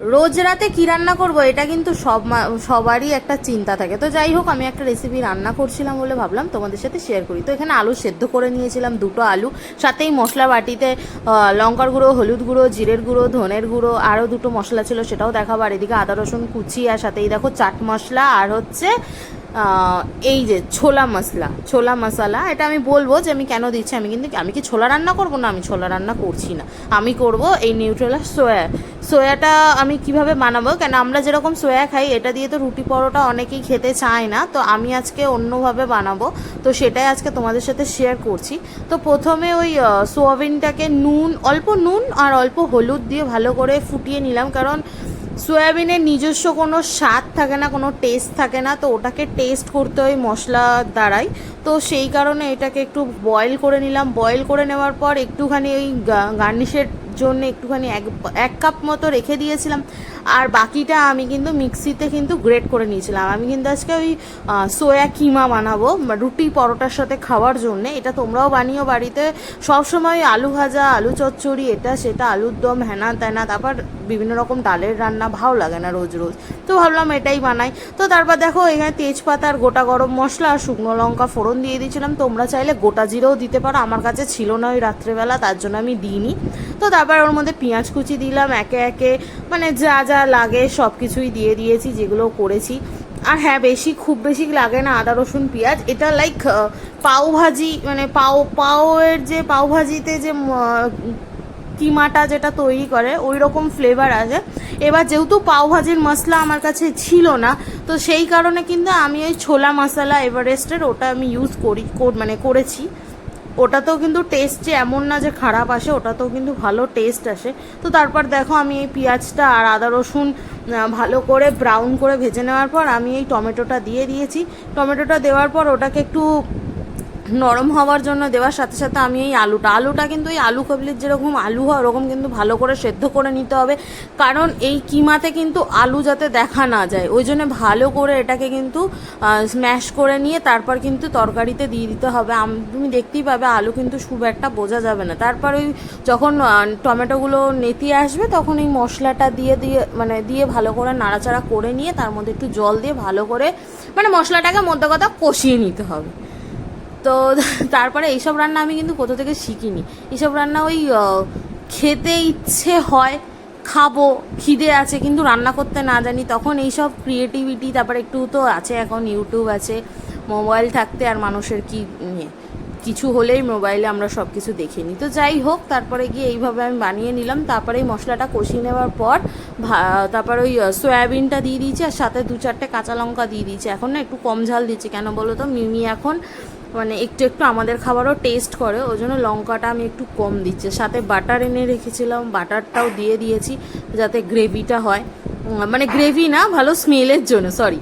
রোজ রাতে কি রান্না করব এটা কিন্তু সবারই একটা চিন্তা থাকে। তো যাই হোক, আমি একটা রেসিপি রান্না করছিলাম বলে ভাবলাম তোমাদের সাথে শেয়ার করি। তো এখানে আলু সেদ্ধ করে নিয়েছিলাম, দুটো আলু, সাথেই মশলা বাটিতে লঙ্কার গুঁড়ো, হলুদ গুঁড়ো, জিরের গুঁড়ো, ধনের গুঁড়ো, আরও দুটো মশলা ছিল সেটাও দেখাবো। আর এদিকে আদা রসুন কুচি, আর সাথেই দেখো চাট মশলা, আর হচ্ছে এই যে ছোলা মশলা। এটা আমি বলবো যে আমি কেন দিচ্ছি। আমি কি ছোলা রান্না করব না, আমি ছোলা রান্না করছি না। আমি করব এই নিউট্রেলা সোয়াটা আমি কিভাবে বানাবো, কেন আমরা যেরকম সোয়া খাই এটা দিয়ে তো রুটি পরোটা অনেকেই খেতে চায় না। তো আমি আজকে অন্যভাবে বানাবো, তো সেটাই আজকে তোমাদের সাথে শেয়ার করছি। তো প্রথমে ওই সোয়াবিনটাকে অল্প নুন আর অল্প হলুদ দিয়ে ভালো করে ফুটিয়ে নিলাম, কারণ সয়াবিনের নিজস্ব কোনো স্বাদ থাকে না, কোনো টেস্ট থাকে না। তো ওটাকে টেস্ট করতে হয় মশলা দ্বারাই। তো সেই কারণে এটাকে একটু বয়েল করে নিলাম। বয়েল করে নেওয়ার পর একটুখানি ওই গার্নিশের জন্য একটুখানি এক কাপ মতো রেখে দিয়েছিলাম। আর বাকিটা আমি কিন্তু মিক্সিতে কিন্তু গ্রেট করে নিয়েছিলাম। আমি কিন্তু আজকে ওই সোয়া কিমা বানাবো রুটি পরোটার সাথে খাওয়ার জন্যে। এটা তোমরাও বানিও বাড়িতে। সবসময় আলু ভাজা, আলু চচ্চড়ি, এটা সেটা, আলুর দম, হ্যানা ত্যানা, তারপর বিভিন্ন রকম ডালের রান্না ভালো লাগে না রোজ রোজ। তো ভাবলাম এটাই বানাই। তো তারপর দেখো এখানে তেজপাতা আর গোটা গরম মশলা আর শুকনো লঙ্কা ফোড়ন দিয়ে দিয়েছিলাম। তোমরা চাইলে গোটা জিরেও দিতে পারো, আমার কাছে ছিল না ওই রাত্রেবেলা, তার জন্য আমি দিইনি। তো তারপর ওর মধ্যে পেঁয়াজ কুচি দিলাম একে একে, মানে যা যা লাগে সব কিছুই দিয়ে দিয়েছি যেগুলো করেছি। আর হ্যাঁ, খুব বেশি লাগে না আদা রসুন পেঁয়াজ। এটা লাইক পাও ভাজি, মানে পাওয়ের যে পাও ভাজিতে যে কিমাটা যেটা তৈরি করে ওই রকম ফ্লেভার আছে। এবার যেহেতু পাওভাজির মশলা আমার কাছে ছিল না, তো সেই কারণে কিন্তু আমি ওই ছোলা মশলা এভারেস্টের ওটা আমি ইউজ করেছি। ওটাতেও কিন্তু টেস্ট যে এমন না যে খারাপ আসে, ওটাতেও কিন্তু ভালো টেস্ট আসে। তো তারপর দেখো আমি এই পেঁয়াজটা আর আদা রসুন ভালো করে ব্রাউন করে ভেজে নেওয়ার পর আমি এই টমেটোটা দিয়ে দিয়েছি। টমেটোটা দেওয়ার পর ওটাকে একটু নরম হওয়ার জন্য দেওয়ার সাথে সাথে আমি এই আলুটা কিন্তু এই আলু কাবলির যেরকম আলু হয় ওরকম কিন্তু ভালো করে সেদ্ধ করে নিতে হবে, কারণ এই কিমাতে কিন্তু আলু যাতে দেখা না যায়, ওই জন্য ভালো করে এটাকে কিন্তু স্ম্যাশ করে নিয়ে তারপর কিন্তু তরকারিতে দিয়ে দিতে হবে। তুমি দেখতেই পাবে আলু কিন্তু খুব একটা বোঝা যাবে না। তারপর ওই যখন টমেটোগুলো নেতিয়ে আসবে তখন এই মশলাটা দিয়ে ভালো করে নাড়াচাড়া করে নিয়ে তার মধ্যে একটু জল দিয়ে ভালো করে মশলাটাকে মধ্যে কথা কষিয়ে নিতে হবে। তো তারপরে এইসব রান্না আমি কিন্তু কোথা থেকে শিখিনি। এইসব রান্না ওই খেতে ইচ্ছে হয়, খাবো, খিদে আছে, কিন্তু রান্না করতে না জানি, তখন এইসব ক্রিয়েটিভিটি। তারপরে একটু তো আছে এখন ইউটিউব আছে, মোবাইল থাকতে আর মানুষের কিছু হলেই মোবাইলে আমরা সব কিছু দেখে নিই। তো যাই হোক, তারপরে গিয়ে এইভাবে আমি বানিয়ে নিলাম। তারপরে এই মশলাটা কষিয়ে নেওয়ার পর তারপর ওই সয়াবিনটা দিয়ে দিয়েছি, আর সাথে 2-4টে কাঁচা লঙ্কা দিয়ে দিয়েছি। এখন না একটু কম ঝাল দিচ্ছি, কেন বলো তো, মিমি এখন একটু আমাদের খাবারও টেস্ট করে, ওই জন্য লঙ্কাটা আমি একটু কম দিচ্ছি। সাথে বাটার এনে রেখেছিলাম, বাটারটাও দিয়ে দিয়েছি যাতে গ্রেভিটা হয়, গ্রেভি না, ভালো স্মেলের জন্য, সরি।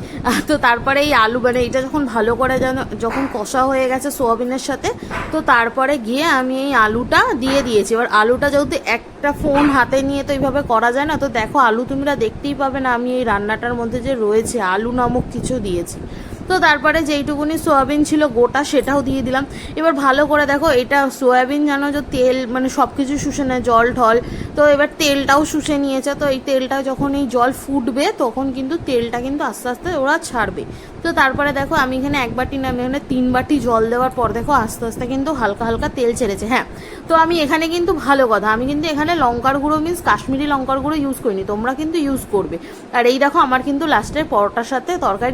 তো তারপরে এই আলু এটা যখন ভালো করে যখন কষা হয়ে গেছে সোয়াবিনের সাথে, তো তারপরে গিয়ে আমি এই আলুটা দিয়ে দিয়েছি। এবার আলুটা যেহেতু একটা ফোন হাতে নিয়ে তো এইভাবে করা যায় না, তো দেখো আলু তোমরা দেখতেই পাবে না আমি এই রান্নাটার মধ্যে যে রয়েছে আলু নামক কিছু দিয়েছি। তো তারপরে যেইটুকুনি সোয়াবিন ছিল গোটা সেটাও দিয়ে দিলাম। এবার ভালো করে দেখো, এটা সোয়াবিন জানো যে তেল সব কিছু শুষে নেয়, জল ঢল, তো এবার তেলটাও শুষে নিয়েছে। তো এই তেলটা যখন এই জল ফুটবে তখন কিন্তু তেলটা কিন্তু আস্তে আস্তে ওরা ছাড়বে। তো তারপরে দেখো আমি এখানে 1 বাটি না, আমি এখানে 3 বাটি জল দেওয়ার পর দেখো আস্তে আস্তে কিন্তু হালকা হালকা তেল ছেড়েছে। হ্যাঁ, তো আমি এখানে কিন্তু ভালো কথা, আমি কিন্তু এখানে লঙ্কার গুঁড়ো কাশ্মীরি লঙ্কার গুঁড়ো ইউজ করিনি, তোমরা কিন্তু ইউজ করবে। আর এই দেখো আমার কিন্তু লাস্টে পরোটার সাথে তরকারি